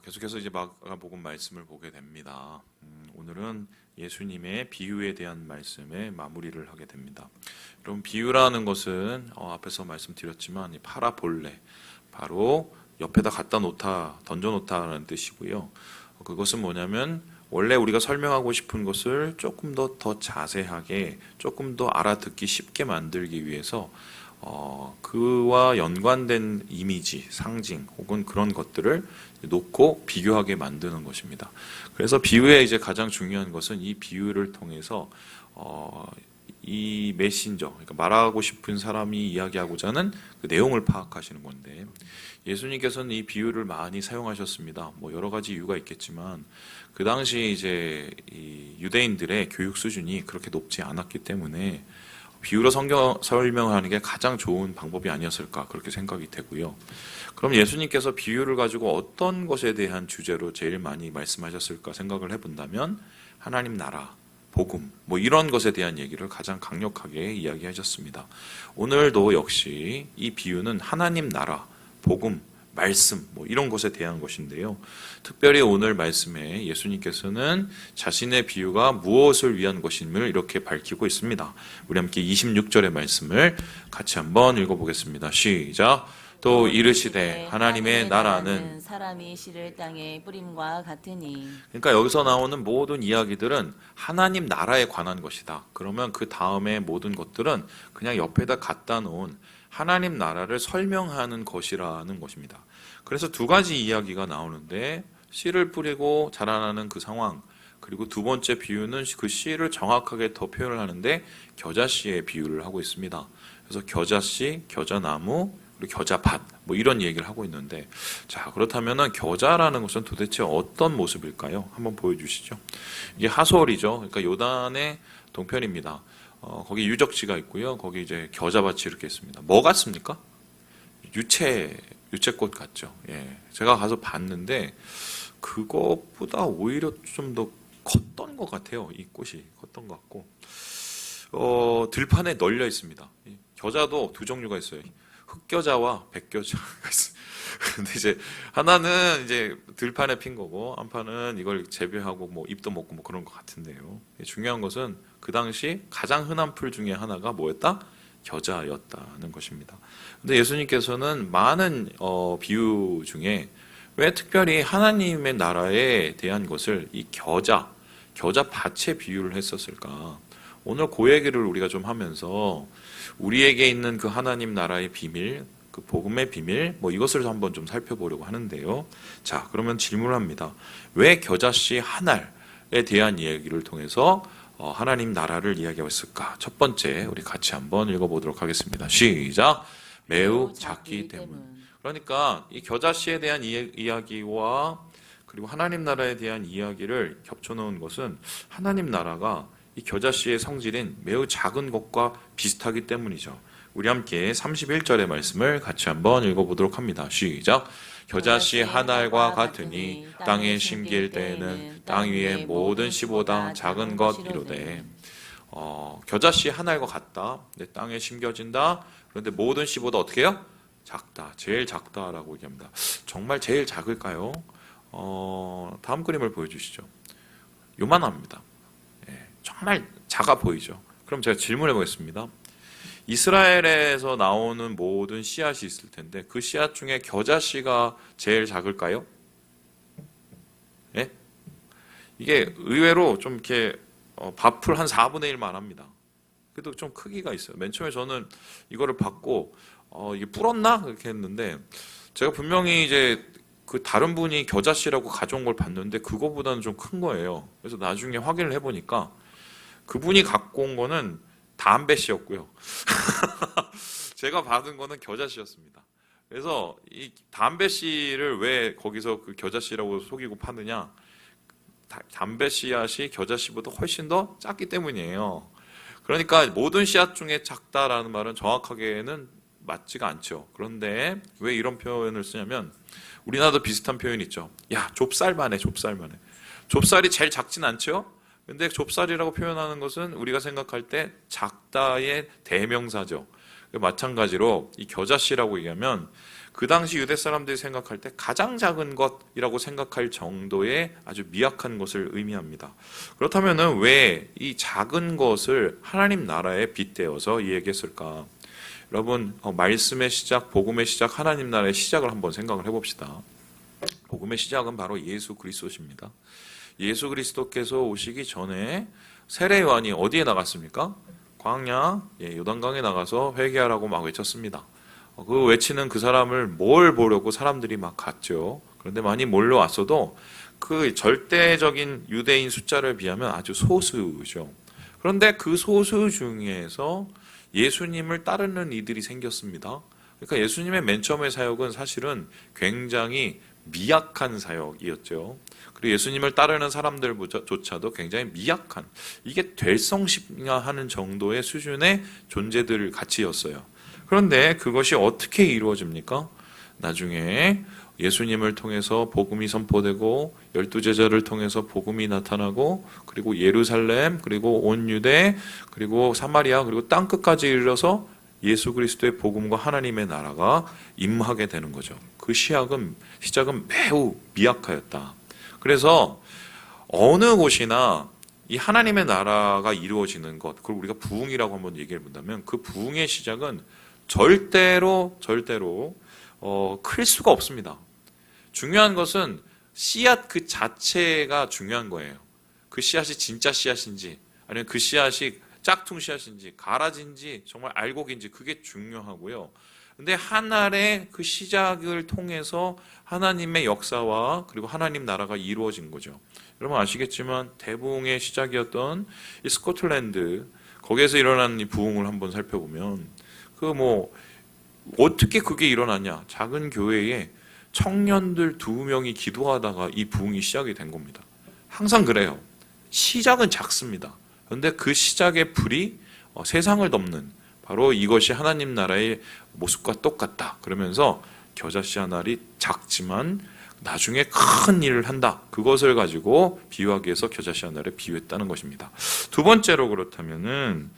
계속해서 이제 마가복음 말씀을 보게 됩니다. 오늘은 예수님의 비유에 대한 말씀에 마무리를 하게 됩니다. 여러분, 비유라는 것은 앞에서 말씀드렸지만 이 파라볼레, 바로 옆에다 갖다 놓다, 던져 놓다라는 뜻이고요. 그것은 뭐냐면 원래 우리가 설명하고 싶은 것을 조금 더 자세하게, 조금 더 알아듣기 쉽게 만들기 위해서 그와 연관된 이미지, 상징 혹은 그런 것들을 놓고 비교하게 만드는 것입니다. 그래서 비유의 이제 가장 중요한 것은 이 비유를 통해서 이 메신저, 그러니까 말하고 싶은 사람이 이야기하고자 하는 그 내용을 파악하시는 건데, 예수님께서는 이 비유를 많이 사용하셨습니다. 뭐 여러 가지 이유가 있겠지만 그 당시 이제 이 유대인들의 교육 수준이 그렇게 높지 않았기 때문에 비유로 성경 설명하는 게 가장 좋은 방법이 아니었을까, 그렇게 생각이 되고요. 그럼 예수님께서 비유를 가지고 어떤 것에 대한 주제로 제일 많이 말씀하셨을까 생각을 해본다면 하나님 나라, 복음, 뭐 이런 것에 대한 얘기를 가장 강력하게 이야기하셨습니다. 오늘도 역시 이 비유는 하나님 나라, 복음, 말씀, 뭐 이런 것에 대한 것인데요. 특별히 오늘 말씀에 예수님께서는 자신의 비유가 무엇을 위한 것임을 이렇게 밝히고 있습니다. 우리 함께 26절의 말씀을 같이 한번 읽어보겠습니다. 시작. 또 이르시되 하나님의 나라는 사람이 씨를 땅에 뿌림과 같으니. 그러니까 여기서 나오는 모든 이야기들은 하나님 나라에 관한 것이다. 그러면 그 다음에 모든 것들은 그냥 옆에다 갖다 놓은 하나님 나라를 설명하는 것이라는 것입니다. 그래서 두 가지 이야기가 나오는데, 씨를 뿌리고 자라나는 그 상황, 그리고 두 번째 비유는 그 씨를 정확하게 더 표현을 하는데 겨자씨의 비유를 하고 있습니다. 그래서 겨자씨, 겨자나무, 그리고 겨자밭, 뭐 이런 얘기를 하고 있는데, 자, 그렇다면은 겨자라는 것은 도대체 어떤 모습일까요? 한번 보여주시죠. 이게 하솔이죠. 그러니까 요단의 동편입니다. 거기 유적지가 있고요. 거기 이제 겨자밭이 이렇게 있습니다. 뭐 같습니까? 유채꽃 같죠. 예. 제가 가서 봤는데 그것보다 오히려 좀 더 컸던 것 같아요. 이 꽃이 컸던 것 같고, 들판에 널려 있습니다. 겨자도 두 종류가 있어요. 흑겨자와 백겨자가 있어요. 근데 이제 하나는 이제 들판에 핀 거고, 한 판은 이걸 재배하고 뭐 잎도 먹고 뭐 그런 것 같은데요. 중요한 것은 그 당시 가장 흔한 풀 중에 하나가 뭐였다? 겨자였다는 것입니다. 근데 예수님께서는 많은 비유 중에 왜 특별히 하나님의 나라에 대한 것을 이 겨자밭에 비유를 했었을까? 오늘 그 얘기를 우리가 좀 하면서 우리에게 있는 그 하나님 나라의 비밀, 그 복음의 비밀, 뭐 이것을 한번 좀 살펴보려고 하는데요. 자, 그러면 질문을 합니다. 왜 겨자씨 한 알에 대한 이야기를 통해서 하나님 나라를 이야기하고 있을까? 첫 번째, 우리 같이 한번 읽어보도록 하겠습니다. 시작. 매우 작기 때문. 그러니까 이 겨자씨에 대한 이야기와 그리고 하나님 나라에 대한 이야기를 겹쳐놓은 것은 하나님 나라가 이 겨자씨의 성질인 매우 작은 것과 비슷하기 때문이죠. 우리 함께 31절의 말씀을 같이 한번 읽어보도록 합니다. 시작. 겨자씨 한 알과 같으니 땅에 심길 때에는 땅 위의 모든 씨보다 작은 것 이로되. 겨자씨 한 알과 같다. 내 땅에 심겨진다. 그런데 모든 씨보다 어떻게 해요? 작다. 제일 작다라고 얘기합니다. 정말 제일 작을까요? 다음 그림을 보여주시죠. 요만합니다. 정말 작아 보이죠. 그럼 제가 질문해 보겠습니다. 이스라엘에서 나오는 모든 씨앗이 있을 텐데 그 씨앗 중에 겨자씨가 제일 작을까요? 예? 이게 의외로 좀 이렇게 밥풀 한 4분의 1만 합니다. 그래도 좀 크기가 있어요. 맨 처음에 저는 이거를 받고 이게 불었나? 그렇게 했는데, 제가 분명히 이제 그 다른 분이 겨자씨라고 가져온 걸 봤는데 그거보다는 좀 큰 거예요. 그래서 나중에 확인을 해보니까 그분이 갖고 온 거는 담배씨였고요. 제가 받은 거는 겨자씨였습니다. 그래서 이 담배씨를 왜 거기서 그 겨자씨라고 속이고 파느냐? 담배 씨앗이 겨자씨보다 훨씬 더 작기 때문이에요. 그러니까 모든 씨앗 중에 작다라는 말은 정확하게는 맞지가 않죠. 그런데 왜 이런 표현을 쓰냐면 우리나라도 비슷한 표현이 있죠. 야, 좁쌀만 해, 좁쌀만 해. 좁쌀이 제일 작진 않죠? 근데 좁쌀이라고 표현하는 것은 우리가 생각할 때 작다의 대명사죠. 마찬가지로 이 겨자씨라고 얘기하면 그 당시 유대 사람들이 생각할 때 가장 작은 것이라고 생각할 정도의 아주 미약한 것을 의미합니다. 그렇다면 왜 이 작은 것을 하나님 나라에 빗대어서 이야기했을까? 여러분, 말씀의 시작, 복음의 시작, 하나님 나라의 시작을 한번 생각을 해봅시다. 복음의 시작은 바로 예수 그리스도십니다. 예수 그리스도께서 오시기 전에 세례 요한이 어디에 나갔습니까? 광야, 요단강에 나가서 회개하라고 막 외쳤습니다. 그 외치는 그 사람을 뭘 보려고 사람들이 막 갔죠. 그런데 많이 몰려왔어도 그 절대적인 유대인 숫자를 비하면 아주 소수죠. 그런데 그 소수 중에서 예수님을 따르는 이들이 생겼습니다. 그러니까 예수님의 맨 처음의 사역은 사실은 굉장히 미약한 사역이었죠. 그리고 예수님을 따르는 사람들조차도 굉장히 미약한, 이게 될성심야 하는 정도의 수준의 존재들 가치였어요. 그런데 그것이 어떻게 이루어집니까? 나중에 예수님을 통해서 복음이 선포되고 12제자를 통해서 복음이 나타나고 그리고 예루살렘 그리고 온 유대 그리고 사마리아 그리고 땅끝까지 이르러서 예수 그리스도의 복음과 하나님의 나라가 임하게 되는 거죠. 그 시작은 매우 미약하였다. 그래서 어느 곳이나 이 하나님의 나라가 이루어지는 것, 그리고 우리가 부흥이라고 한번 얘기해 본다면 그 부흥의 시작은 절대로 클 수가 없습니다. 중요한 것은 씨앗 그 자체가 중요한 거예요. 그 씨앗이 진짜 씨앗인지 아니면 그 씨앗이 짝퉁 씨앗인지 가라진지 정말 알곡인지 그게 중요하고요. 근데 한 알의 그 시작을 통해서 하나님의 역사와 그리고 하나님 나라가 이루어진 거죠. 여러분 아시겠지만 대부흥의 시작이었던 이 스코틀랜드, 거기에서 일어난 이 부흥을 한번 살펴보면 어떻게 그게 일어났냐? 작은 교회에 청년들 2명이 기도하다가 이 부흥이 시작이 된 겁니다. 항상 그래요. 시작은 작습니다. 그런데 그 시작의 불이 세상을 덮는, 바로 이것이 하나님 나라의 모습과 똑같다. 그러면서 겨자씨 한 알이 작지만 나중에 큰 일을 한다. 그것을 가지고 비유하기 위해서 겨자씨 한 알에 비유했다는 것입니다. 두 번째로 그렇다면은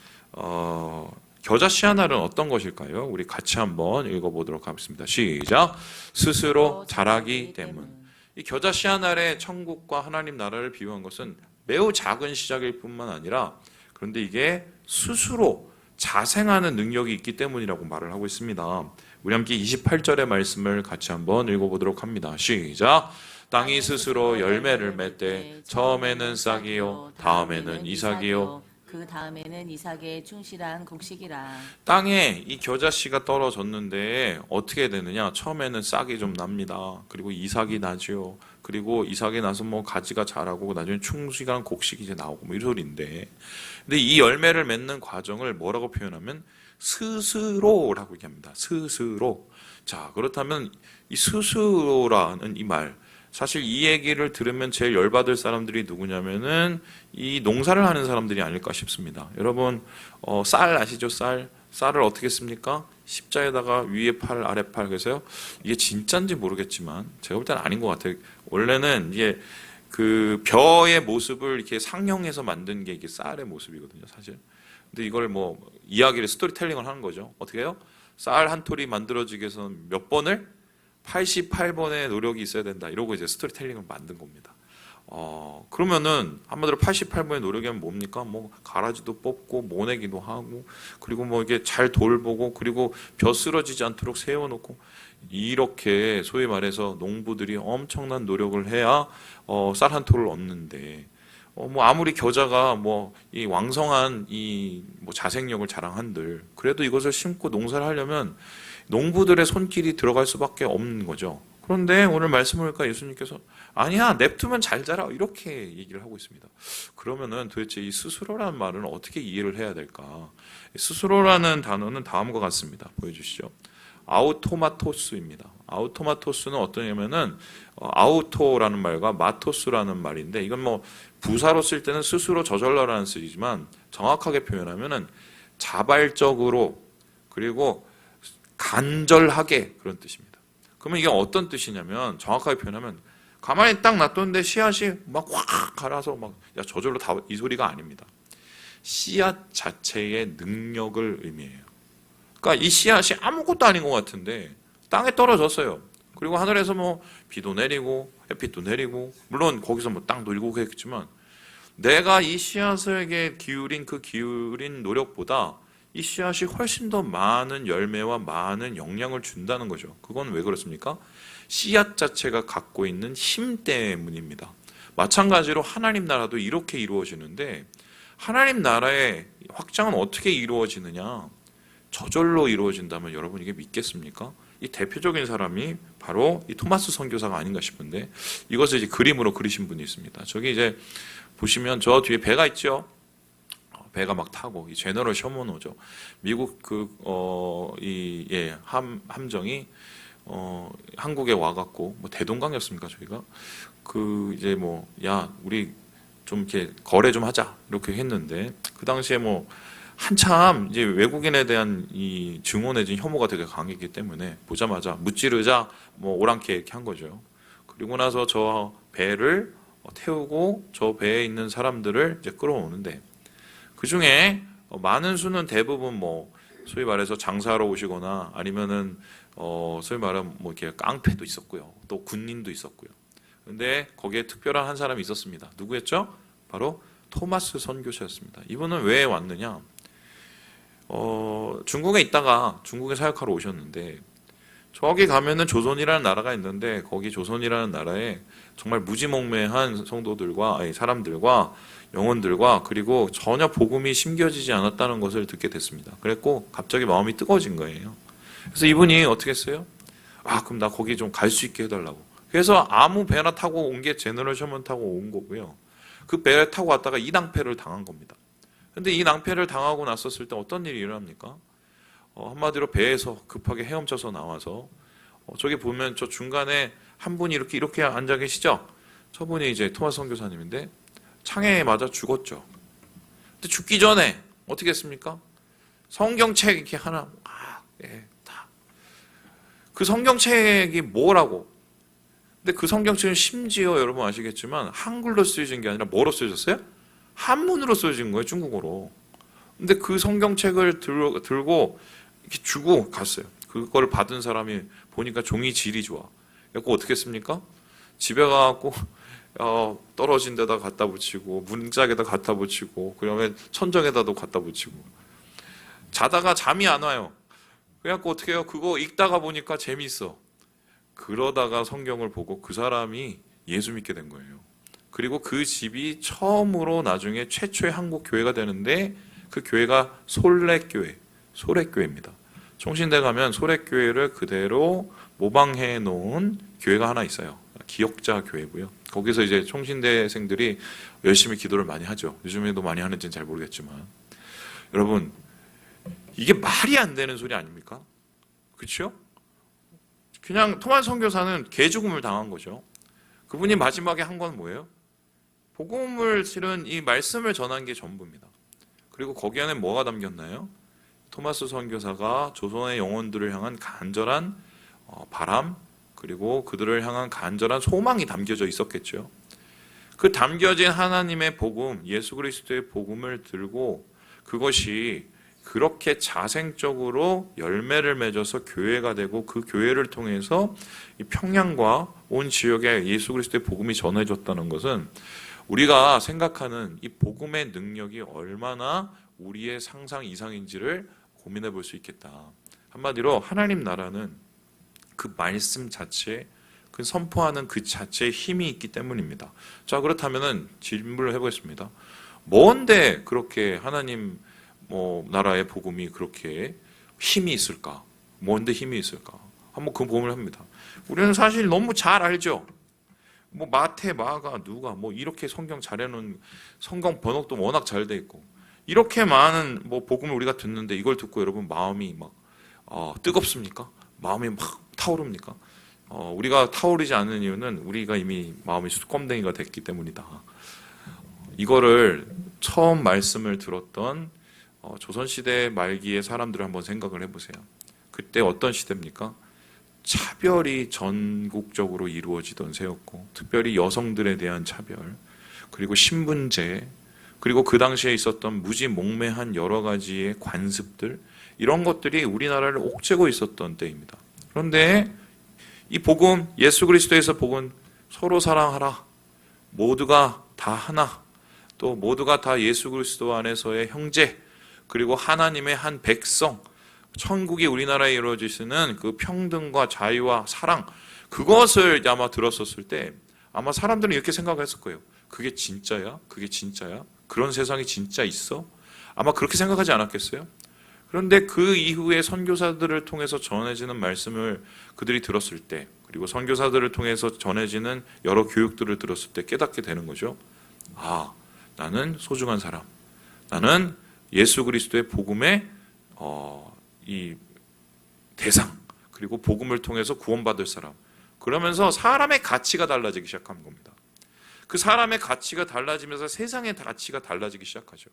겨자씨 한 알은 어떤 것일까요? 우리 같이 한번 읽어보도록 하겠습니다. 시작. 스스로 자라기 때문. 이 겨자씨 한 알의 천국과 하나님 나라를 비유한 것은 매우 작은 시작일 뿐만 아니라, 그런데 이게 스스로 자생하는 능력이 있기 때문이라고 말을 하고 있습니다. 우리 함께 28절의 말씀을 같이 한번 읽어보도록 합니다. 시작. 땅이 스스로 열매를 맺되 처음에는 싹이요 다음에는 이삭이요 그 다음에는 이삭의 충실한 곡식이라. 땅에 이 겨자씨가 떨어졌는데 어떻게 되느냐? 처음에는 싹이 좀 납니다. 그리고 이삭이 나죠. 그리고 이삭이 나서 가지가 자라고 나중에 충실한 곡식이 이제 나오고 이 소리인데, 근데 이 열매를 맺는 과정을 뭐라고 표현하면 스스로라고 얘기합니다. 스스로. 자, 그렇다면 이 스스로라는 이 말, 사실 이 얘기를 들으면 제일 열받을 사람들이 누구냐면은 이 농사를 하는 사람들이 아닐까 싶습니다. 여러분, 쌀 아시죠? 쌀을 어떻게 씁니까? 십자에다가 위에 팔, 아래 팔. 그래서요, 이게 진짜인지 모르겠지만 제가 볼 때는 아닌 것 같아요. 원래는 이게 그 벼의 모습을 이렇게 상형해서 만든 게 이게 쌀의 모습이거든요, 사실. 근데 이걸 이야기를 스토리텔링을 하는 거죠. 어떻게 해요? 쌀 한 톨이 만들어지기 위해서는 몇 번을? 88번의 노력이 있어야 된다. 이러고 이제 스토리텔링을 만든 겁니다. 그러면은 한마디로 88번의 노력이 하면 뭡니까? 가라지도 뽑고 모내기도 하고, 그리고 이게 잘 돌보고, 그리고 벼 쓰러지지 않도록 세워놓고, 이렇게 소위 말해서 농부들이 엄청난 노력을 해야 쌀 한 톨을 얻는데, 아무리 겨자가 이 왕성한 이 자생력을 자랑한들, 그래도 이것을 심고 농사를 하려면 농부들의 손길이 들어갈 수밖에 없는 거죠. 그런데 오늘 말씀을 보니까 예수님께서 아니야, 냅두면 잘 자라, 이렇게 얘기를 하고 있습니다. 그러면은 도대체 이 스스로라는 말은 어떻게 이해를 해야 될까? 스스로라는 단어는 다음과 같습니다. 보여주시죠. 아우토마토스입니다. 아우토마토스는 어떠냐면은 아우토라는 말과 마토스라는 말인데, 이건 부사로 쓸 때는 스스로 저절로라는 뜻이지만 정확하게 표현하면은 자발적으로 그리고 간절하게, 그런 뜻입니다. 그러면 이게 어떤 뜻이냐면, 정확하게 표현하면 가만히 딱 놔뒀는데 씨앗이 확 갈아서 야 저절로 다, 이 소리가 아닙니다. 씨앗 자체의 능력을 의미해요. 그러니까 이 씨앗이 아무것도 아닌 것 같은데 땅에 떨어졌어요. 그리고 하늘에서 뭐 비도 내리고 햇빛도 내리고, 물론 거기서 뭐 땅도 일고 했겠지만, 내가 이 씨앗에게 기울인 그 기울인 노력보다 이 씨앗이 훨씬 더 많은 열매와 많은 영향을 준다는 거죠. 그건 왜 그렇습니까? 씨앗 자체가 갖고 있는 힘 때문입니다. 마찬가지로 하나님 나라도 이렇게 이루어지는데, 하나님 나라의 확장은 어떻게 이루어지느냐? 저절로 이루어진다면 여러분 이게 믿겠습니까? 이 대표적인 사람이 바로 이 토마스 선교사가 아닌가 싶은데, 이것을 이제 그림으로 그리신 분이 있습니다. 저기 이제 보시면 저 뒤에 배가 있죠. 배가 막 타고 이 제너럴 셔먼호죠. 미국 함정이 한국에 와갖고, 뭐 대동강이었습니까 저희가? 그 이제 뭐 야 우리 좀 이렇게 거래 좀 하자 이렇게 했는데, 그 당시에 뭐 한참 이제 외국인에 대한 이 증오 내지 혐오가 되게 강했기 때문에 보자마자 무찌르자 뭐 오랑캐 이렇게 한 거죠. 그리고 나서 저 배를 태우고 저 배에 있는 사람들을 이제 끌어오는데, 그 중에 많은 수는 대부분 뭐 소위 말해서 장사하러 오시거나 아니면은 소위 말하면 뭐 이렇게 깡패도 있었고요, 또 군인도 있었고요. 근데 거기에 특별한 한 사람이 있었습니다. 누구였죠? 바로 토마스 선교사였습니다. 이분은 왜 왔느냐? 중국에 있다가 중국에 사역하러 오셨는데, 저기 가면은 조선이라는 나라가 있는데, 거기 조선이라는 나라에 정말 무지몽매한 성도들과, 아니 사람들과 영혼들과, 그리고 전혀 복음이 심겨지지 않았다는 것을 듣게 됐습니다. 그랬고 갑자기 마음이 뜨거워진 거예요. 그래서 이분이 어떻게 했어요? 그럼 나 거기 좀 갈 수 있게 해달라고. 그래서 아무 배나 타고 온 게 제너럴 셔먼 타고 온 거고요. 그 배를 타고 왔다가 이 낭패를 당한 겁니다. 근데 이 낭패를 당하고 났었을 때 어떤 일이 일어납니까? 한마디로 배에서 급하게 헤엄쳐서 나와서, 저기 보면 저 중간에 한 분이 이렇게 앉아 계시죠? 저분이 이제 토마스 선교사님인데 창에 맞아 죽었죠. 근데 죽기 전에 어떻게 했습니까? 성경책 이렇게 하나, 그 성경책이 뭐라고? 근데 그 성경책은 심지어 여러분 아시겠지만 한글로 쓰여진 게 아니라 뭐로 쓰여졌어요? 한문으로 쓰여진 거예요, 중국어로. 근데 그 성경책을 들고 이렇게 주고 갔어요. 그거를 받은 사람이 보니까 종이 질이 좋아. 그래서 어떻게 했습니까? 집에 가갖고 떨어진 데다 갖다 붙이고, 문짝에다 갖다 붙이고, 그러면 천정에다도 갖다 붙이고, 자다가 잠이 안 와요. 그래갖고 어떻게 해요? 그거 읽다가 보니까 재미있어. 그러다가 성경을 보고 그 사람이 예수 믿게 된 거예요. 그리고 그 집이 처음으로 나중에 최초의 한국 교회가 되는데, 그 교회가 소래교회입니다. 총신대 가면 소래교회를 그대로 모방해 놓은 교회가 하나 있어요. 기역자 교회고요. 거기서 이제 총신대생들이 열심히 기도를 많이 하죠. 요즘에도 많이 하는지는 잘 모르겠지만, 여러분 이게 말이 안 되는 소리 아닙니까? 그렇죠? 그냥 토마스 선교사는 개죽음을 당한 거죠. 그분이 마지막에 한 건 뭐예요? 복음을 실은 이 말씀을 전한 게 전부입니다. 그리고 거기 안에 뭐가 담겼나요? 토마스 선교사가 조선의 영혼들을 향한 간절한 바람, 그리고 그들을 향한 간절한 소망이 담겨져 있었겠죠. 그 담겨진 하나님의 복음, 예수 그리스도의 복음을 들고 그것이 그렇게 자생적으로 열매를 맺어서 교회가 되고, 그 교회를 통해서 이 평양과 온 지역에 예수 그리스도의 복음이 전해졌다는 것은 우리가 생각하는 이 복음의 능력이 얼마나 우리의 상상 이상인지를 고민해 볼 수 있겠다. 한마디로 하나님 나라는 그 말씀 자체에, 그 선포하는 그 자체에 힘이 있기 때문입니다. 자, 그렇다면은 질문을 해보겠습니다. 뭔데 그렇게 하나님 나라의 복음이 그렇게 힘이 있을까? 뭔데 힘이 있을까? 한번 그 고민을 합니다. 우리는 사실 너무 잘 알죠. 마태, 마가, 누가 이렇게 성경 잘 해놓은, 성경 번역도 워낙 잘 돼 있고, 이렇게 많은 복음을 우리가 듣는데, 이걸 듣고 여러분 마음이 막 뜨겁습니까? 마음이 막 타오릅니까? 우리가 타오르지 않는 이유는 우리가 이미 마음이 껌댕이가 됐기 때문이다. 이거를 처음 말씀을 들었던 조선시대 말기의 사람들을 한번 생각을 해보세요. 그때 어떤 시대입니까? 차별이 전국적으로 이루어지던 세였고, 특별히 여성들에 대한 차별, 그리고 신분제, 그리고 그 당시에 있었던 무지몽매한 여러 가지의 관습들, 이런 것들이 우리나라를 옥죄고 있었던 때입니다. 그런데 이 복음, 예수 그리스도에서 복음, 서로 사랑하라. 모두가 다 하나. 또 모두가 다 예수 그리스도 안에서의 형제, 그리고 하나님의 한 백성, 천국이 우리나라에 이루어지시는 그 평등과 자유와 사랑, 그것을 아마 들었었을 때 아마 사람들은 이렇게 생각했을 거예요. 그게 진짜야? 그게 진짜야? 그런 세상이 진짜 있어? 아마 그렇게 생각하지 않았겠어요? 그런데 그 이후에 선교사들을 통해서 전해지는 말씀을 그들이 들었을 때, 그리고 선교사들을 통해서 전해지는 여러 교육들을 들었을 때 깨닫게 되는 거죠. 아, 나는 소중한 사람. 나는 예수 그리스도의 복음의 이 대상, 그리고 복음을 통해서 구원받을 사람. 그러면서 사람의 가치가 달라지기 시작한 겁니다. 그 사람의 가치가 달라지면서 세상의 가치가 달라지기 시작하죠.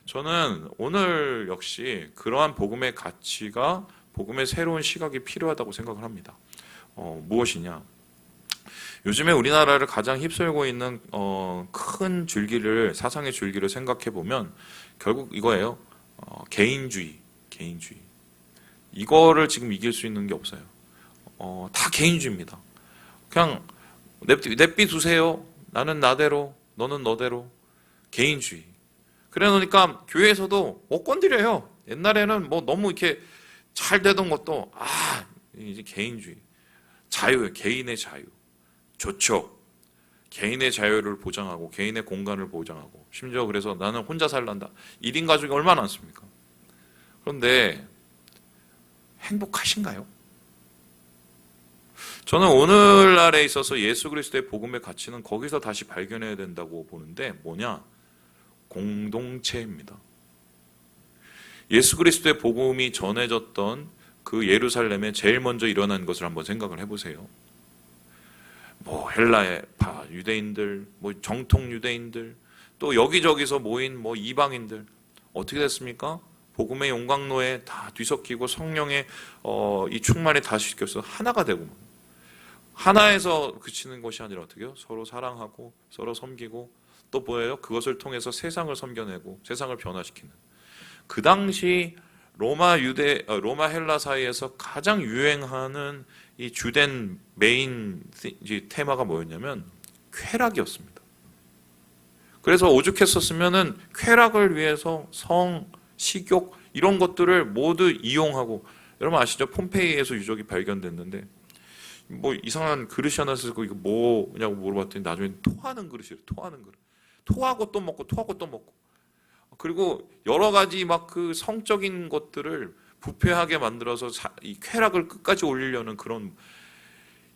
저는 오늘 역시 그러한 복음의 가치가, 복음의 새로운 시각이 필요하다고 생각을 합니다. 무엇이냐? 요즘에 우리나라를 가장 휩쓸고 있는 큰 줄기를, 사상의 줄기를 생각해 보면 결국 이거예요. 개인주의. 이거를 지금 이길 수 있는 게 없어요. 다 개인주의입니다. 그냥 내비 두세요. 나는 나대로, 너는 너대로. 개인주의. 그래 놓으니까 교회에서도 못 건드려요. 옛날에는 뭐 너무 이렇게 잘 되던 것도 이제 개인주의. 자유, 개인의 자유. 좋죠. 개인의 자유를 보장하고 개인의 공간을 보장하고, 심지어 그래서 나는 혼자 살란다. 1인 가족이 얼마나 많습니까? 그런데 행복하신가요? 저는 오늘날에 있어서 예수 그리스도의 복음의 가치는 거기서 다시 발견해야 된다고 보는데, 뭐냐? 공동체입니다. 예수 그리스도의 복음이 전해졌던 그 예루살렘에 제일 먼저 일어난 것을 한번 생각을 해보세요. 뭐 헬라의 유대인들, 뭐 정통 유대인들, 또 여기저기서 모인 뭐 이방인들, 어떻게 됐습니까? 복음의 용광로에 다 뒤섞이고 성령의 이 충만에 다 시켜서 하나가 되고, 하나에서 그치는 것이 아니라 어떻게요? 서로 사랑하고 서로 섬기고, 또 뭐예요? 그것을 통해서 세상을 섬겨내고 세상을 변화시키는. 그 당시 로마 헬라 사이에서 가장 유행하는 이 주된 메인 테마가 뭐였냐면 쾌락이었습니다. 그래서 오죽했었으면은 쾌락을 위해서 성, 식욕 이런 것들을 모두 이용하고, 여러분 아시죠? 폼페이에서 유적이 발견됐는데 뭐 이상한 그릇이 하나 쓰고 이거 뭐냐고 물어봤더니 나중에 토하는 그릇이에요. 토하는 그릇. 토하고 또 먹고 토하고 또 먹고. 그리고 여러 가지 막 그 성적인 것들을 부패하게 만들어서 이 쾌락을 끝까지 올리려는 그런,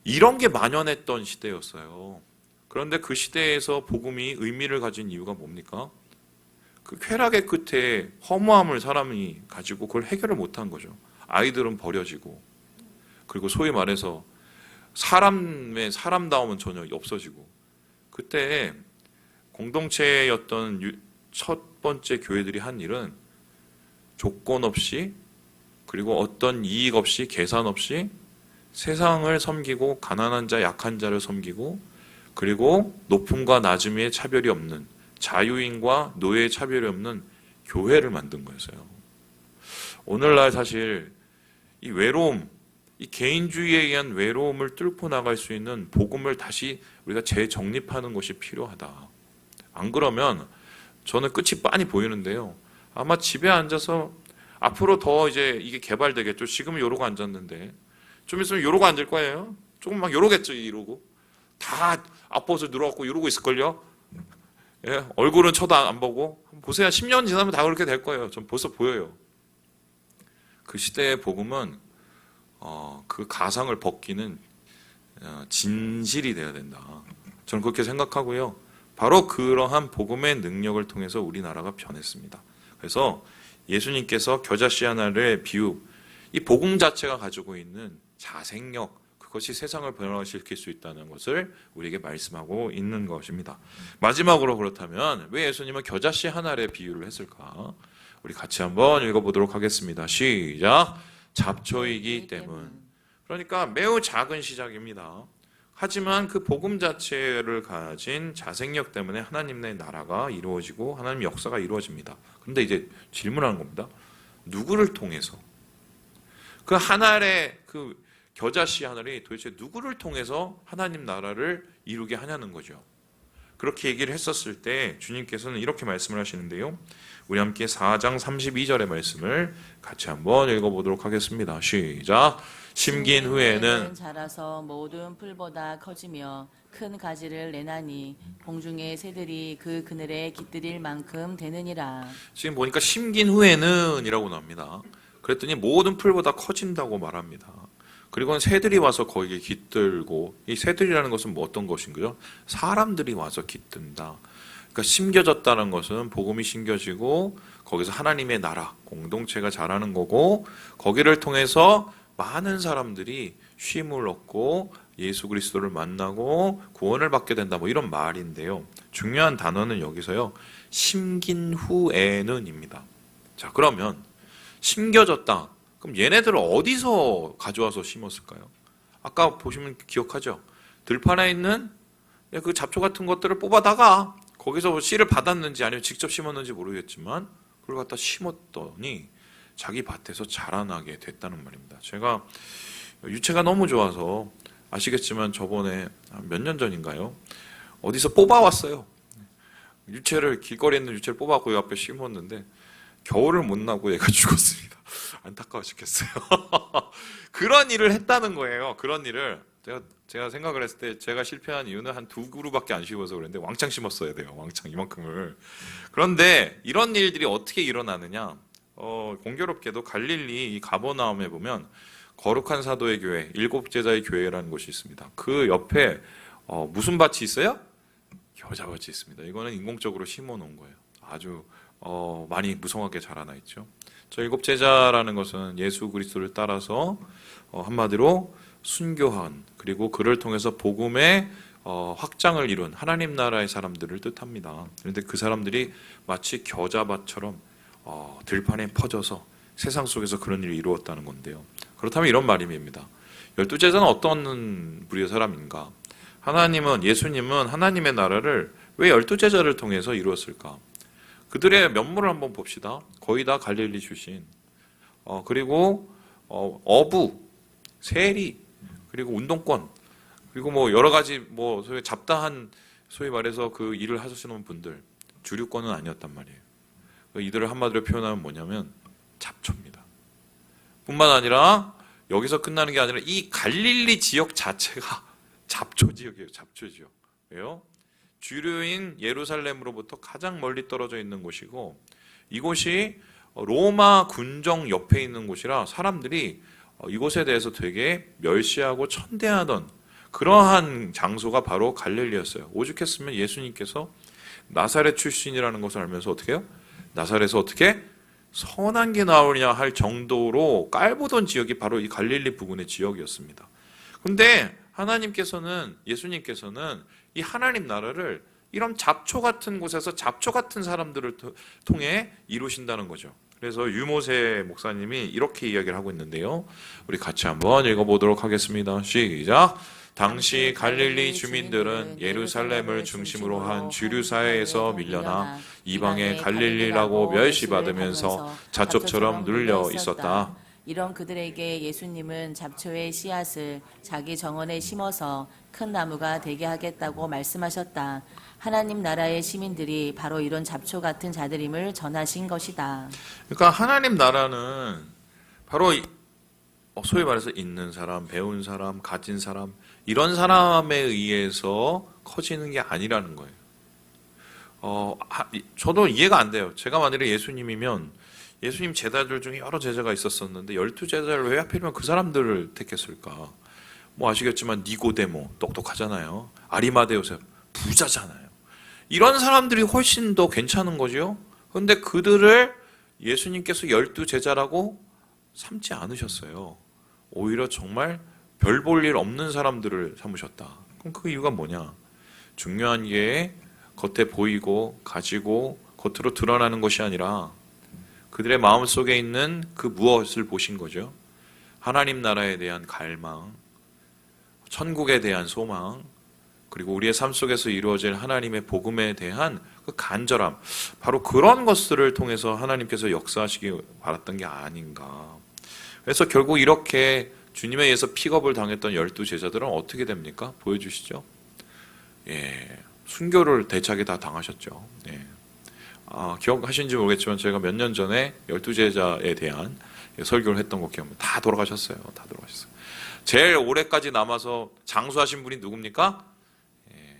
이런 게 만연했던 시대였어요. 그런데 그 시대에서 복음이 의미를 가진 이유가 뭡니까? 그 쾌락의 끝에 허무함을 사람이 가지고 그걸 해결을 못한 거죠. 아이들은 버려지고, 그리고 소위 말해서 사람다움은 전혀 없어지고, 그때 공동체였던 첫 번째 교회들이 한 일은 조건 없이, 그리고 어떤 이익 없이, 계산 없이 세상을 섬기고 가난한 자, 약한 자를 섬기고, 그리고 높음과 낮음의 차별이 없는, 자유인과 노예의 차별이 없는 교회를 만든 거였어요. 오늘날 사실 이 외로움, 이 개인주의에 의한 외로움을 뚫고 나갈 수 있는 복음을 다시 우리가 재정립하는 것이 필요하다. 안 그러면 저는 끝이 빤히 보이는데요. 아마 집에 앉아서 앞으로 더 이제 이게 개발되겠죠. 지금은 이러고 앉았는데 좀 있으면 이러고 앉을 거예요. 조금 막 이러겠죠. 이러고 다 앞버서 누워갖고 이러고 있을걸요. 예, 얼굴은 쳐도 안 보고 보세요. 10년 지나면 다 그렇게 될 거예요. 전 벌써 보여요. 그 시대의 복음은 그 가상을 벗기는 진실이 되어야 된다. 저는 그렇게 생각하고요. 바로 그러한 복음의 능력을 통해서 우리나라가 변했습니다. 그래서 예수님께서 겨자씨 하나의 비유, 이 복음 자체가 가지고 있는 자생력, 그것이 세상을 변화시킬 수 있다는 것을 우리에게 말씀하고 있는 것입니다. 마지막으로, 그렇다면 왜 예수님은 겨자씨 하나의 비유를 했을까? 우리 같이 한번 읽어보도록 하겠습니다. 시작. 잡초이기 때문. 그러니까 매우 작은 시작입니다. 하지만 그 복음 자체를 가진 자생력 때문에 하나님의 나라가 이루어지고 하나님의 역사가 이루어집니다. 그런데 이제 질문하는 겁니다. 누구를 통해서? 그 한 알의 그 겨자씨 하늘이 도대체 누구를 통해서 하나님 나라를 이루게 하냐는 거죠. 그렇게 얘기를 했었을 때 주님께서는 이렇게 말씀을 하시는데요. 우리 함께 4장 32절의 말씀을 같이 한번 읽어보도록 하겠습니다. 시작. 심긴 후에는 자라서 모든 풀보다 커지며 큰 가지를 내나니 공중의 새들이 그 그늘에 깃들일 만큼 되느니라. 지금 보니까 심긴 후에는 이라고 나옵니다. 그랬더니 모든 풀보다 커진다고 말합니다. 그리고는 새들이 와서 거기에 깃들고, 이 새들이라는 것은 뭐 어떤 것인가요? 사람들이 와서 깃든다. 그러니까 심겨졌다는 것은 복음이 심겨지고 거기서 하나님의 나라, 공동체가 자라는 거고, 거기를 통해서 많은 사람들이 쉼을 얻고 예수 그리스도를 만나고 구원을 받게 된다, 뭐 이런 말인데요. 중요한 단어는 여기서요, 심긴 후에는입니다. 자, 그러면 심겨졌다. 그럼 얘네들을 어디서 가져와서 심었을까요? 아까 보시면 기억하죠? 들판에 있는 그 잡초 같은 것들을 뽑아다가 거기서 씨를 받았는지 아니면 직접 심었는지 모르겠지만 그걸 갖다 심었더니 자기 밭에서 자라나게 됐다는 말입니다. 제가 유채가 너무 좋아서 아시겠지만 저번에 몇 년 전인가요? 어디서 뽑아왔어요. 유채를, 길거리에 있는 유채를 뽑아갖고 이 앞에 심었는데 겨울을 못 나고 얘가 죽었습니다. 안타까워 죽겠어요. 그런 일을 했다는 거예요. 그런 일을 제가 생각을 했을 때 제가 실패한 이유는 한 2그루밖에 안 심어서 그랬는데 왕창 심었어야 돼요. 왕창 이만큼을. 그런데 이런 일들이 어떻게 일어나느냐? 공교롭게도 갈릴리 이 가버나움에 보면 거룩한 사도의 교회, 7제자의 교회라는 곳이 있습니다. 그 옆에 무슨 밭이 있어요? 겨자밭이 있습니다. 이거는 인공적으로 심어 놓은 거예요. 아주 많이 무성하게 자라나 있죠. 저 7제자라는 것은 예수 그리스도를 따라서 한마디로 순교한, 그리고 그를 통해서 복음의 확장을 이룬 하나님 나라의 사람들을 뜻합니다. 그런데 그 사람들이 마치 겨자밭처럼 들판에 퍼져서 세상 속에서 그런 일을 이루었다는 건데요. 그렇다면 이런 말입니다. 12제자는 어떤 부류의 사람인가? 예수님은 하나님의 나라를 왜 12제자를 통해서 이루었을까? 그들의 면모를 한번 봅시다. 거의 다 갈릴리 출신. 그리고 어부, 세리, 그리고 운동권, 그리고 뭐 여러 가지 뭐 소위 잡다한, 소위 말해서 그 일을 하시는 분들, 주류권은 아니었단 말이에요. 이들을 한마디로 표현하면 뭐냐면 잡초입니다. 뿐만 아니라 여기서 끝나는 게 아니라 이 갈릴리 지역 자체가 잡초 지역이에요. 잡초 지역. 왜요? 주류인 예루살렘으로부터 가장 멀리 떨어져 있는 곳이고, 이곳이 로마 군정 옆에 있는 곳이라 사람들이 이곳에 대해서 되게 멸시하고 천대하던 그러한 장소가 바로 갈릴리였어요. 오죽했으면 예수님께서 나사렛 출신이라는 것을 알면서 어떻게 해요? 나사렛에서 어떻게 선한 게 나오냐 할 정도로 깔보던 지역이 바로 이 갈릴리 부근의 지역이었습니다. 근데 예수님께서는 이 하나님 나라를 이런 잡초 같은 곳에서 잡초 같은 사람들을 통해 이루신다는 거죠. 그래서 유모세 목사님이 이렇게 이야기를 하고 있는데요. 우리 같이 한번 읽어보도록 하겠습니다. 시작. 당시 갈릴리 주민들은 예루살렘을 중심으로 한 주류 사회에서 밀려나 이방의 갈릴리라고 멸시받으면서 잡초처럼 눌려 있었다. 이런 그들에게 예수님은 잡초의 씨앗을 자기 정원에 심어서 큰 나무가 되게 하겠다고 말씀하셨다. 하나님 나라의 시민들이 바로 이런 잡초 같은 자들임을 전하신 것이다. 그러니까 하나님 나라는 바로 소위 말해서 있는 사람, 배운 사람, 가진 사람, 이런 사람에 의해서 커지는 게 아니라는 거예요. 저도 이해가 안 돼요. 제가 만일에 예수님이면 예수님 제자들 중에 여러 제자가 있었었는데 12제자를 왜 하필이면 그 사람들을 택했을까? 뭐 아시겠지만 니고데모 똑똑하잖아요. 아리마데오세 부자잖아요. 이런 사람들이 훨씬 더 괜찮은 거죠. 그런데 그들을 예수님께서 12제자라고 삼지 않으셨어요. 오히려 정말 별 볼 일 없는 사람들을 삼으셨다. 그럼 그 이유가 뭐냐? 중요한 게 겉에 보이고 가지고 겉으로 드러나는 것이 아니라 그들의 마음속에 있는 그 무엇을 보신 거죠. 하나님 나라에 대한 갈망, 천국에 대한 소망, 그리고 우리의 삶 속에서 이루어질 하나님의 복음에 대한 그 간절함, 바로 그런 것들을 통해서 하나님께서 역사하시기 바랐던 게 아닌가. 그래서 결국 이렇게 주님에 의해서 픽업을 당했던 12제자들은 어떻게 됩니까? 보여주시죠. 예, 순교를 대차게 다 당하셨죠. 예. 기억하시는지 모르겠지만 제가 몇 년 전에 12제자에 대한 설교를 했던 거 기억합니다. 다 돌아가셨어요. 다 돌아가셨어요. 제일 오래까지 남아서 장수하신 분이 누굽니까? 예,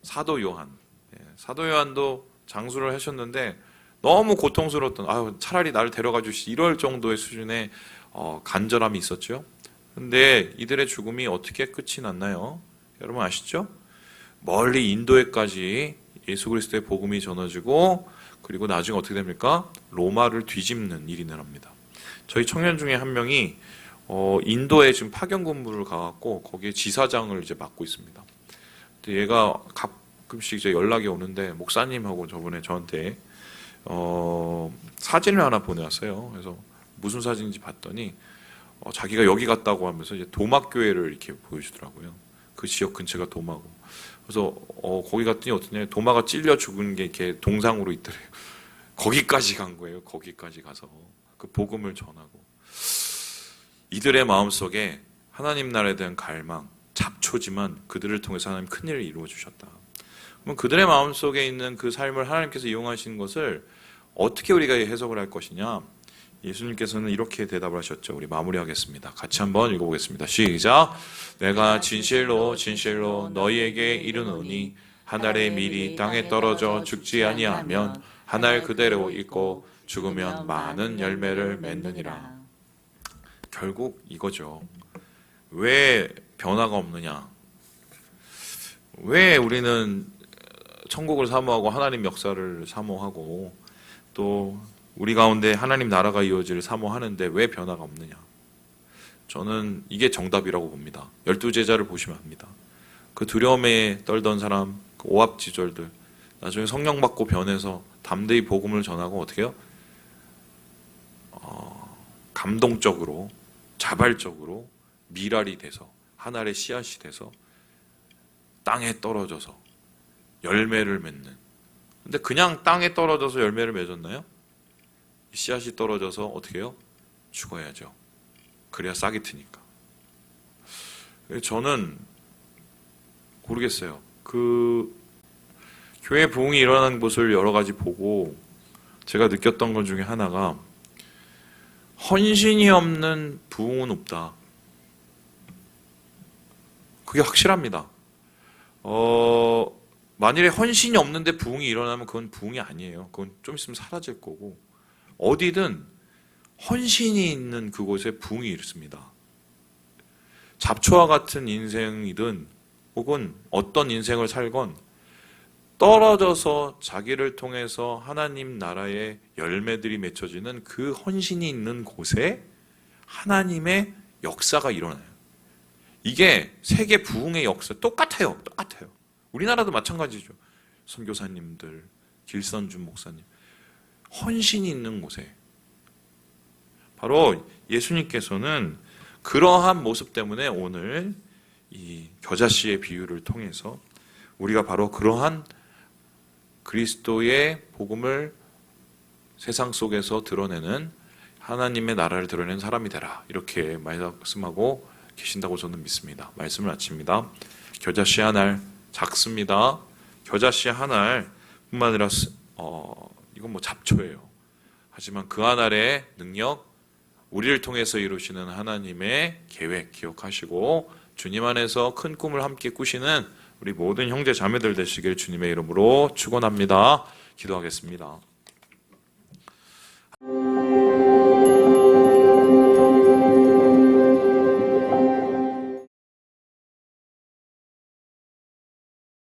사도 요한. 예, 사도 요한도 장수를 하셨는데 너무 고통스러웠던, 차라리 나를 데려가 주시, 이럴 정도의 수준의 간절함이 있었죠. 근데 이들의 죽음이 어떻게 끝이 났나요? 여러분 아시죠? 멀리 인도에까지 예수 그리스도의 복음이 전해지고, 그리고 나중에 어떻게 됩니까? 로마를 뒤집는 일이 일어납니다. 저희 청년 중에 한 명이 인도에 지금 파견 근무를 가갖고 거기에 지사장을 이제 맡고 있습니다. 근데 얘가 가끔씩 이제 연락이 오는데, 목사님하고 저번에 저한테 사진을 하나 보내왔어요. 그래서 무슨 사진인지 봤더니 자기가 여기 갔다고 하면서 이제 도막교회를 이렇게 보여주더라고요. 그 지역 근처가 도마고. 그래서 거기 갔더니 어떠냐, 도마가 찔려 죽은 게 이렇게 동상으로 있더래요. 거기까지 간 거예요. 거기까지 가서 그 복음을 전하고. 이들의 마음속에 하나님 나라에 대한 갈망, 잡초지만 그들을 통해서 하나님 큰일을 이루어 주셨다. 그럼 그들의 마음속에 있는 그 삶을 하나님께서 이용하신 것을 어떻게 우리가 해석을 할 것이냐? 예수님께서는 이렇게 대답을 하셨죠. 우리 마무리하겠습니다. 같이 한번 읽어보겠습니다. 시작. 내가 진실로 진실로 너희에게 이르노니 한 알의 밀이 땅에 떨어져 죽지 아니하면 한 알 그대로 있고 죽으면 많은 열매를 맺느니라. 결국 이거죠. 왜 변화가 없느냐? 왜 우리는 천국을 사모하고 하나님 역사를 사모하고 또 우리 가운데 하나님 나라가 이루어질 사모하는데 왜 변화가 없느냐? 저는 이게 정답이라고 봅니다. 12제자를 보시면 압니다. 그 두려움에 떨던 사람, 그 오합지졸들, 나중에 성령 받고 변해서 담대히 복음을 전하고 어떻게 해요? 감동적으로, 자발적으로 밀알이 돼서, 하늘의 씨앗이 돼서 땅에 떨어져서 열매를 맺는. 근데 그냥 땅에 떨어져서 열매를 맺었나요? 씨앗이 떨어져서 어떻게 해요? 죽어야죠. 그래야 싹이 트니까. 저는 모르겠어요. 그 교회 부흥이 일어나는 곳을 여러 가지 보고 제가 느꼈던 것 중에 하나가, 헌신이 없는 부흥은 없다. 그게 확실합니다. 만일에 헌신이 없는데 부흥이 일어나면 그건 부흥이 아니에요. 그건 좀 있으면 사라질 거고, 어디든 헌신이 있는 그곳에 부흥이 있습니다. 잡초와 같은 인생이든 혹은 어떤 인생을 살건 떨어져서 자기를 통해서 하나님 나라의 열매들이 맺혀지는 그 헌신이 있는 곳에 하나님의 역사가 일어나요. 이게 세계 부흥의 역사 똑같아요. 똑같아요. 우리나라도 마찬가지죠. 선교사님들, 길선준 목사님, 헌신이 있는 곳에 바로 예수님께서는 그러한 모습 때문에 오늘 이 겨자씨의 비유를 통해서 우리가 바로 그러한 그리스도의 복음을 세상 속에서 드러내는, 하나님의 나라를 드러내는 사람이 되라, 이렇게 말씀하고 계신다고 저는 믿습니다. 말씀을 마칩니다. 겨자씨 한 알 작습니다. 겨자씨 한 알뿐만 아니라 이건 잡초예요. 하지만 그 한 알의 능력, 우리를 통해서 이루시는 하나님의 계획 기억하시고 주님 안에서 큰 꿈을 함께 꾸시는 우리 모든 형제 자매들 되시길 주님의 이름으로 축원합니다. 기도하겠습니다.